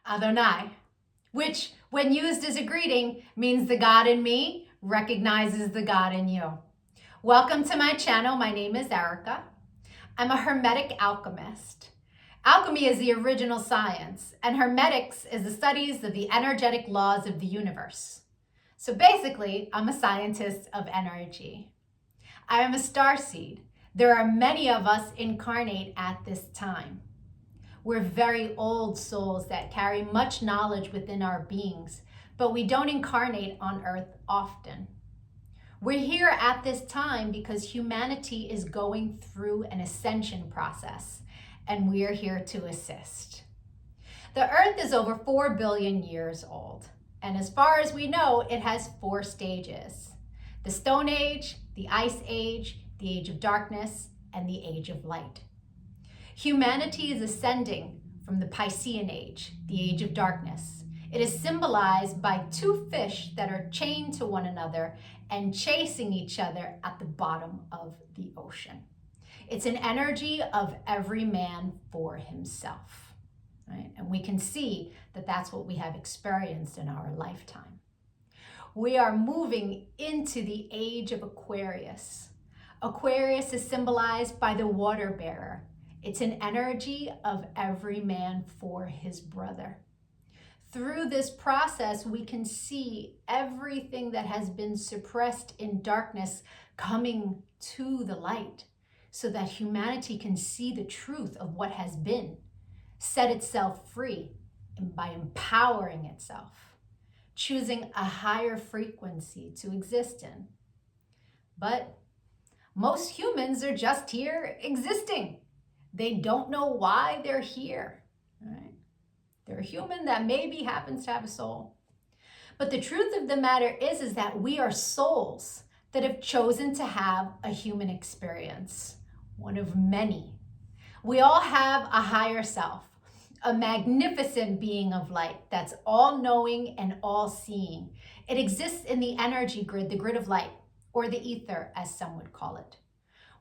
Adonai, which when used as a greeting means the God in me recognizes the God in you. Welcome to my channel. My name is Erica. I'm a Hermetic alchemist. Alchemy is the original science, and Hermetics is the studies of the energetic laws of the universe. So basically, I'm a scientist of energy. I am a starseed. There are many of us incarnate at this time. We're very old souls that carry much knowledge within our beings, but we don't incarnate on Earth often. We're here at this time because humanity is going through an ascension process, and we are here to assist. The Earth is over 4 billion years old, and as far as we know, it has 4 stages: the Stone Age, the Ice Age, the Age of Darkness, and the Age of Light. Humanity is ascending from the Piscean Age, the Age of Darkness. It is symbolized by 2 fish that are chained to one another and chasing each other at the bottom of the ocean. It's an energy of every man for himself, right? And we can see that that's what we have experienced in our lifetime. We are moving into the age of Aquarius. Aquarius is symbolized by the water bearer. It's an energy of every man for his brother. Through this process, we can see everything that has been suppressed in darkness coming to the light so that humanity can see the truth of what has been, set itself free, and by empowering itself, choosing a higher frequency to exist in. But most humans are just here existing. They don't know why they're here, right? They're a human that maybe happens to have a soul. But the truth of the matter is that we are souls that have chosen to have a human experience, one of many. We all have a higher self, a magnificent being of light that's all-knowing and all-seeing. It exists in the energy grid, the grid of light, or the ether, as some would call it.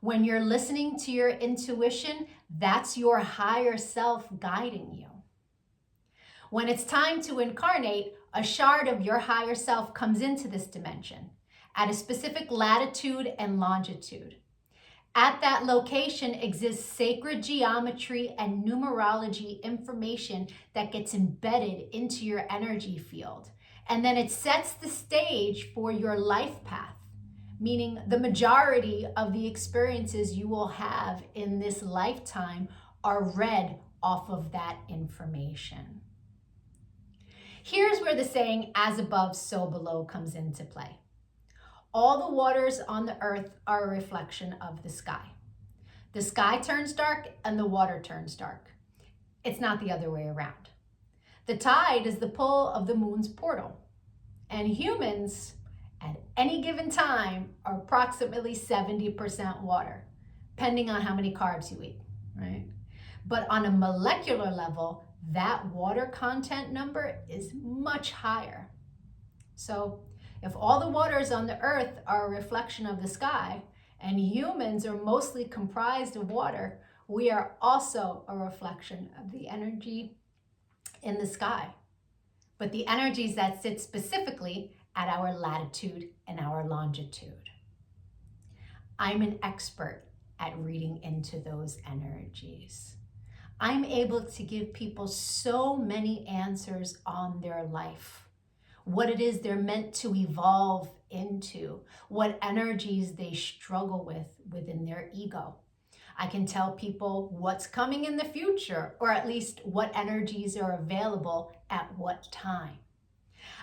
When you're listening to your intuition, that's your higher self guiding you. When it's time to incarnate, a shard of your higher self comes into this dimension at a specific latitude and longitude. At that location exists sacred geometry and numerology information that gets embedded into your energy field. And then it sets the stage for your life path, meaning the majority of the experiences you will have in this lifetime are read off of that information. Here's where the saying, as above, so below, comes into play. All the waters on the earth are a reflection of the sky. The sky turns dark and the water turns dark. It's not the other way around. The tide is the pull of the moon's portal. And humans, at any given time, are approximately 70% water, depending on how many carbs you eat, right? But on a molecular level, that water content number is much higher. So if all the waters on the earth are a reflection of the sky, and humans are mostly comprised of water, we are also a reflection of the energy in the sky. But the energies that sit specifically at our latitude and our longitude. I'm an expert at reading into those energies. I'm able to give people so many answers on their life, what it is they're meant to evolve into, what energies they struggle with within their ego. I can tell people what's coming in the future, or at least what energies are available at what time.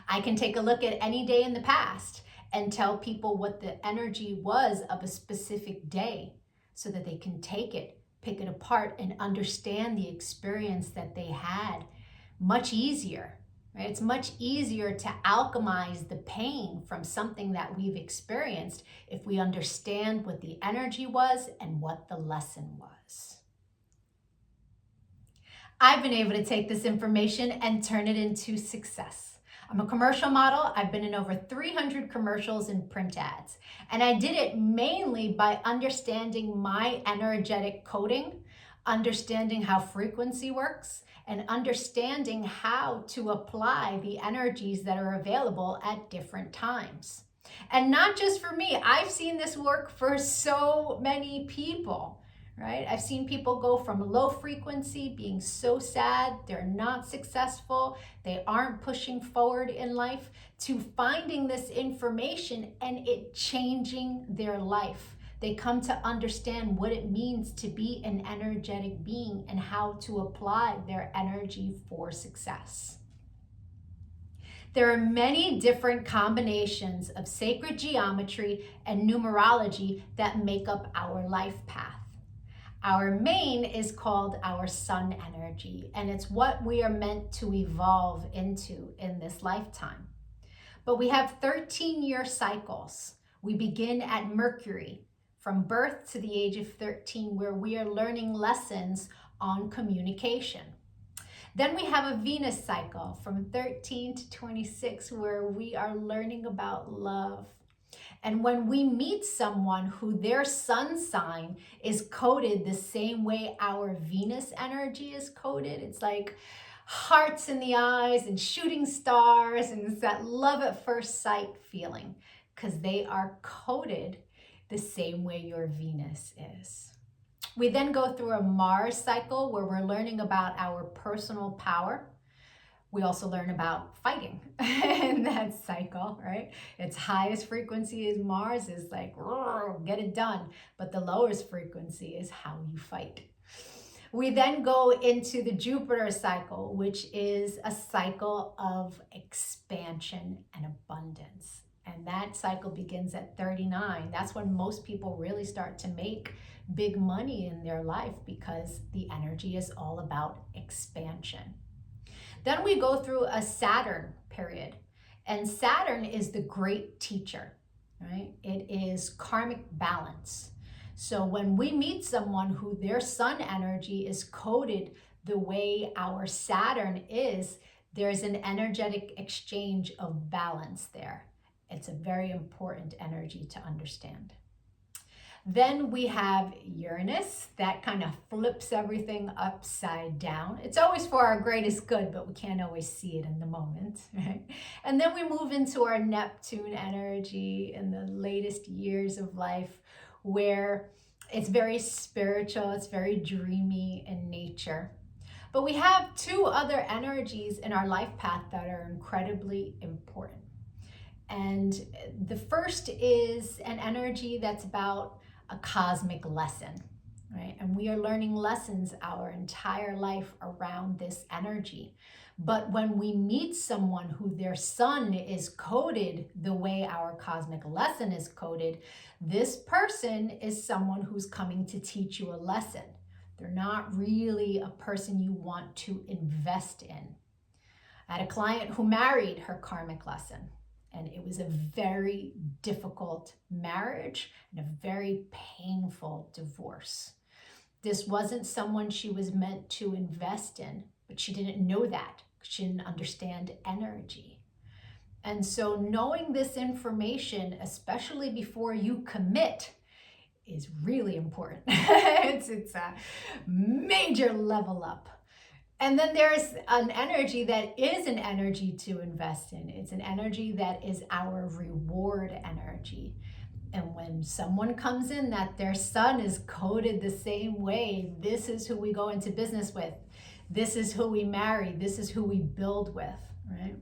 I can take a look at any day in the past and tell people what the energy was of a specific day so that they can take it, pick it apart, and understand the experience that they had much easier, right? It's much easier to alchemize the pain from something that we've experienced if we understand what the energy was and what the lesson was. I've been able to take this information and turn it into success. I'm a commercial model. I've been in over 300 commercials and print ads. And I did it mainly by understanding my energetic coding understanding how frequency works, and understanding how to apply the energies that are available at different times. And not just for me, I've seen this work for so many people, right? I've seen people go from low frequency, being so sad, they're not successful, they aren't pushing forward in life, to finding this information and it changing their life. They come to understand what it means to be an energetic being and how to apply their energy for success. There are many different combinations of sacred geometry and numerology that make up our life path. Our main is called our sun energy, and it's what we are meant to evolve into in this lifetime. But we have 13-year cycles. We begin at Mercury, from birth to the age of 13, where we are learning lessons on communication. Then we have a Venus cycle from 13 to 26, where we are learning about love. And when we meet someone who their sun sign is coded the same way our Venus energy is coded, it's like hearts in the eyes and shooting stars, and it's that love at first sight feeling, because they are coded the same way your Venus is. We then go through a Mars cycle where we're learning about our personal power. We also learn about fighting in that cycle, right? Its highest frequency is Mars, is like, get it done. But the lowest frequency is how you fight. We then go into the Jupiter cycle, which is a cycle of expansion and abundance. And that cycle begins at 39. That's when most people really start to make big money in their life, because the energy is all about expansion. Then we go through a Saturn period, and Saturn is the great teacher, right? It is karmic balance. So when we meet someone who their sun energy is coded the way our Saturn is, there's an energetic exchange of balance there. It's a very important energy to understand. Then we have Uranus, that kind of flips everything upside down. It's always for our greatest good, but we can't always see it in the moment, right? And then we move into our Neptune energy in the latest years of life, where it's very spiritual, it's very dreamy in nature. But we have two other energies in our life path that are incredibly important. And the first is an energy that's about a cosmic lesson, right? And we are learning lessons our entire life around this energy. But when we meet someone who their sun is coded the way our cosmic lesson is coded, this person is someone who's coming to teach you a lesson. They're not really a person you want to invest in. I had a client who married her karmic lesson, and it was a very difficult marriage and a very painful divorce. This wasn't someone she was meant to invest in, but she didn't know that because she didn't understand energy. And so knowing this information, especially before you commit, is really important. It's a major level up. And then there's an energy that is an energy to invest in. It's an energy that is our reward energy. And when someone comes in that their sun is coded the same way, this is who we go into business with. This is who we marry. This is who we build with, right?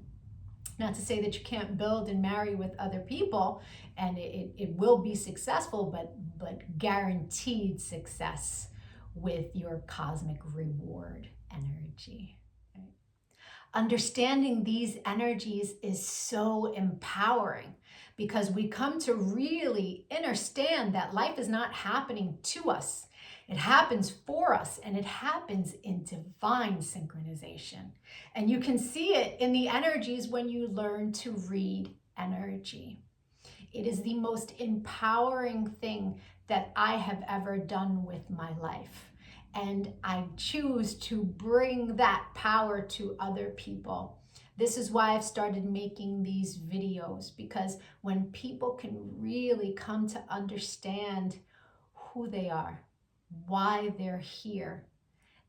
Not to say that you can't build and marry with other people, and it will be successful, but guaranteed success with your cosmic reward energy. Right? Understanding these energies is so empowering, because we come to really understand that life is not happening to us. It happens for us, and it happens in divine synchronization. And you can see it in the energies when you learn to read energy. It is the most empowering thing that I have ever done with my life. And I choose to bring that power to other people. This is why I've started making these videos, because when people can really come to understand who they are, why they're here,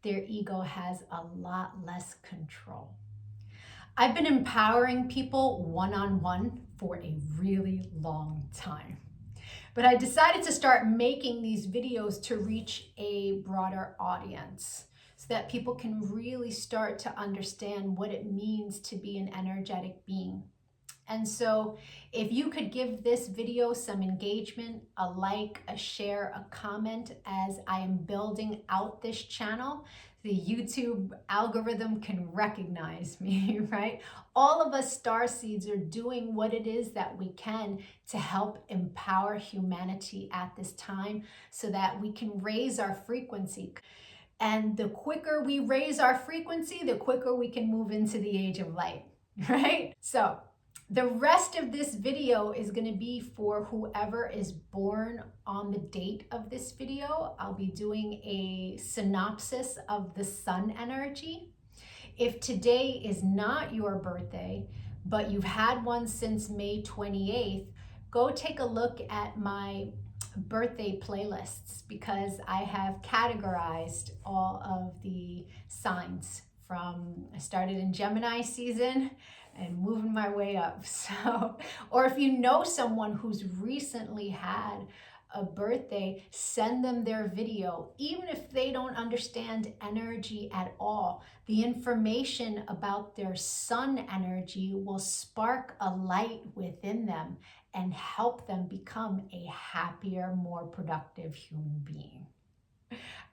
their ego has a lot less control. I've been empowering people one-on-one for a really long time. But I decided to start making these videos to reach a broader audience so that people can really start to understand what it means to be an energetic being. And so if you could give this video some engagement, a like, a share, a comment as I am building out this channel, the YouTube algorithm can recognize me, right? All of us starseeds are doing what it is that we can to help empower humanity at this time so that we can raise our frequency. And the quicker we raise our frequency, the quicker we can move into the age of light, right? So the rest of this video is going to be for whoever is born on the date of this video. I'll be doing a synopsis of the sun energy. If today is not your birthday, but you've had one since May 28th, go take a look at my birthday playlists because I have categorized all of the signs from, I started in Gemini season and moving my way up. So, or if you know someone who's recently had a birthday, send them their video. Even if they don't understand energy at all, the information about their sun energy will spark a light within them and help them become a happier, more productive human being.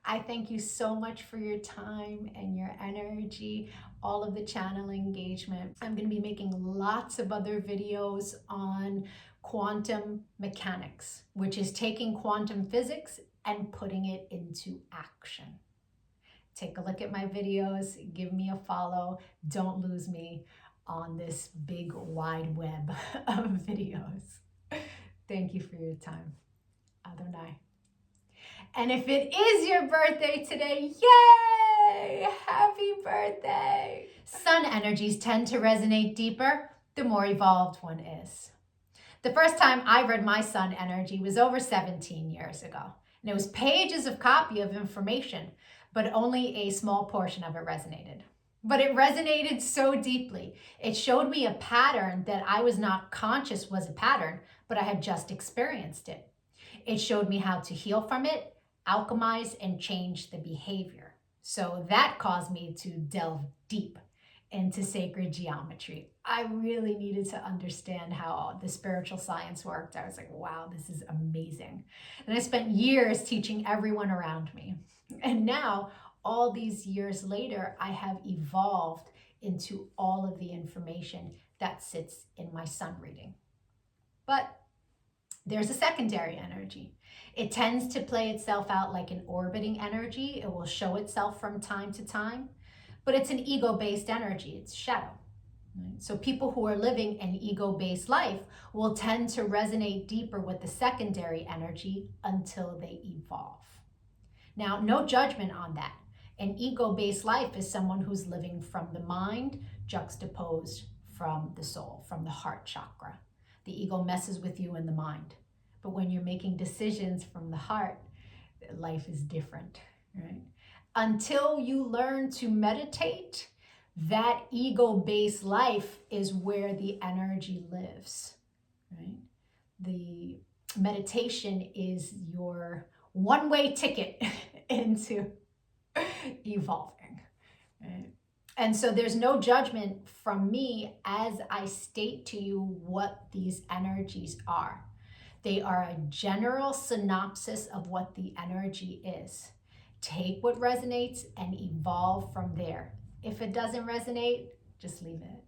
I thank you so much for your time and your energy, all of the channel engagement. I'm going to be making lots of other videos on quantum mechanics, which is taking quantum physics and putting it into action. Take a look at my videos, give me a follow. Don't lose me on this big wide web of videos. Thank you for your time. Adonai. And if it is your birthday today, yay! Happy birthday! Sun energies tend to resonate deeper the more evolved one is. The first time I read my sun energy was over 17 years ago. And it was pages of copy of information, but only a small portion of it resonated. But it resonated so deeply. It showed me a pattern that I was not conscious was a pattern, but I had just experienced it. It showed me how to heal from it, alchemize, and change the behavior. So that caused me to delve deep into sacred geometry. I really needed to understand how the spiritual science worked. I was like, wow, this is amazing. And I spent years teaching everyone around me. And now, all these years later, I have evolved into all of the information that sits in my sun reading. But there's a secondary energy. It tends to play itself out like an orbiting energy. It will show itself from time to time, but it's an ego-based energy. It's shadow. Right? So people who are living an ego-based life will tend to resonate deeper with the secondary energy until they evolve. Now, no judgment on that. An ego-based life is someone who's living from the mind, juxtaposed from the soul, from the heart chakra. The ego messes with you in the mind. But when you're making decisions from the heart, life is different, right? Until you learn to meditate, that ego-based life is where the energy lives, right? The meditation is your one-way ticket into evolving, right? And so there's no judgment from me as I state to you what these energies are. They are a general synopsis of what the energy is. Take what resonates and evolve from there. If it doesn't resonate, just leave it.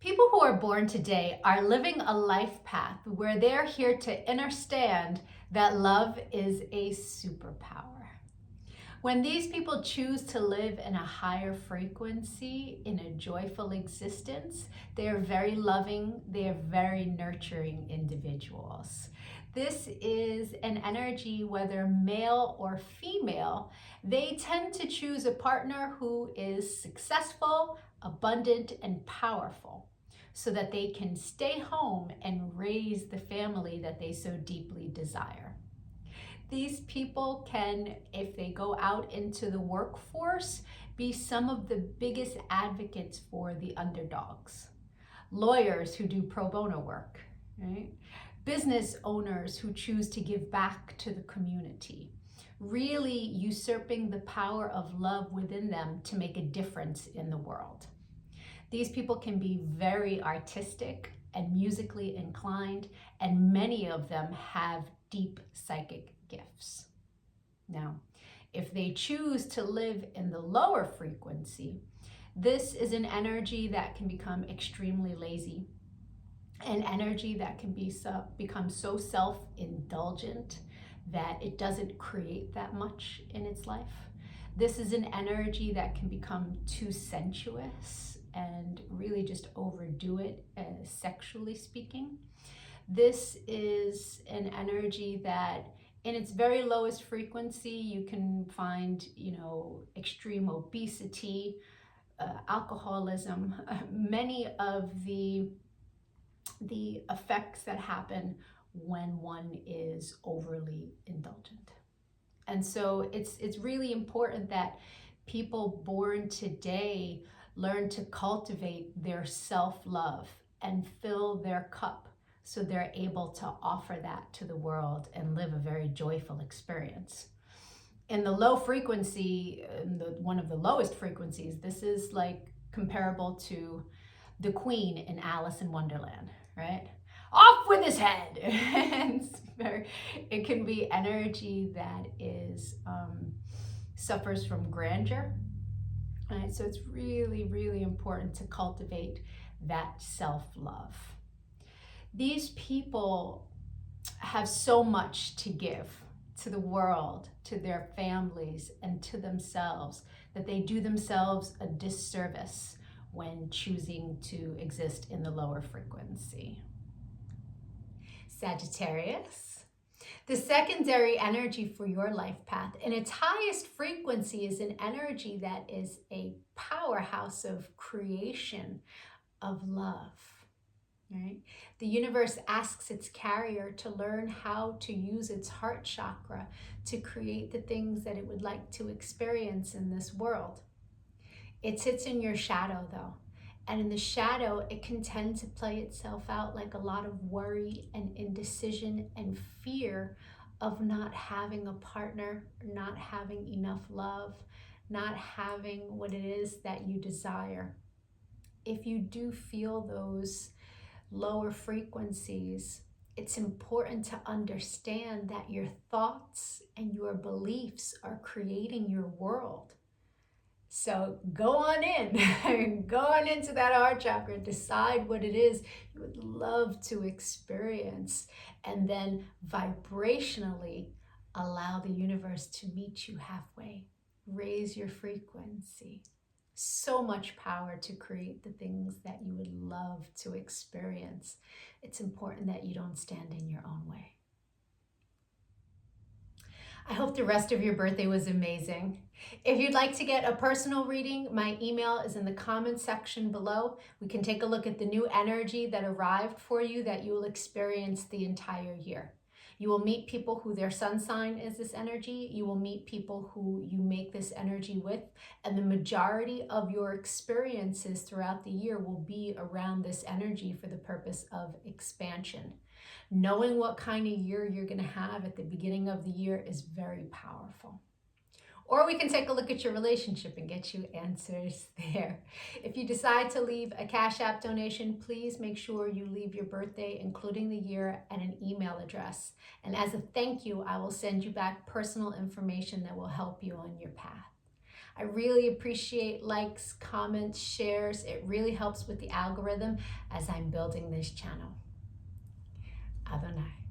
People who are born today are living a life path where they're here to understand that love is a superpower. When these people choose to live in a higher frequency, in a joyful existence, they are very loving, they are very nurturing individuals. This is an energy, whether male or female, they tend to choose a partner who is successful, abundant, and powerful, so that they can stay home and raise the family that they so deeply desire. These people can, if they go out into the workforce, be some of the biggest advocates for the underdogs. Lawyers who do pro bono work, right? Business owners who choose to give back to the community, really usurping the power of love within them to make a difference in the world. These people can be very artistic and musically inclined, and many of them have deep psychic gifts. Now, if they choose to live in the lower frequency, this is an energy that can become extremely lazy, an energy that can become so self-indulgent that it doesn't create that much in its life. This is an energy that can become too sensuous and really just overdo it, sexually speaking. This is an energy that in its very lowest frequency, you can find, extreme obesity, alcoholism, many of the effects that happen when one is overly indulgent. And so it's really important that people born today learn to cultivate their self-love and fill their cup so they're able to offer that to the world and live a very joyful experience. In the low frequency, one of the lowest frequencies, this is like comparable to the queen in Alice in Wonderland, right? Off with his head. It can be energy that is suffers from grandeur. Right? So it's really, really important to cultivate that self-love. These people have so much to give to the world, to their families, and to themselves that they do themselves a disservice when choosing to exist in the lower frequency. Sagittarius. The secondary energy for your life path in its highest frequency is an energy that is a powerhouse of creation, of love. Right? The universe asks its carrier to learn how to use its heart chakra to create the things that it would like to experience in this world. It sits in your shadow though. And in the shadow, it can tend to play itself out like a lot of worry and indecision and fear of not having a partner, not having enough love, not having what it is that you desire. If you do feel those lower frequencies, it's important to understand that your thoughts and your beliefs are creating your world. So go on in, go on into that heart chakra, decide what it is you would love to experience, and then vibrationally allow the universe to meet you halfway. Raise your frequency. So much power to create the things that you would love to experience. It's important that you don't stand in your own way. I hope the rest of your birthday was amazing. If you'd like to get a personal reading, my email is in the comments section below. We can take a look at the new energy that arrived for you that you will experience the entire year. You will meet people who their sun sign is this energy. You will meet people who you make this energy with. And the majority of your experiences throughout the year will be around this energy for the purpose of expansion. Knowing what kind of year you're going to have at the beginning of the year is very powerful. Or we can take a look at your relationship and get you answers there. If you decide to leave a Cash App donation, please make sure you leave your birthday, including the year, and an email address. And as a thank you, I will send you back personal information that will help you on your path. I really appreciate likes, comments, shares. It really helps with the algorithm as I'm building this channel. Adonai.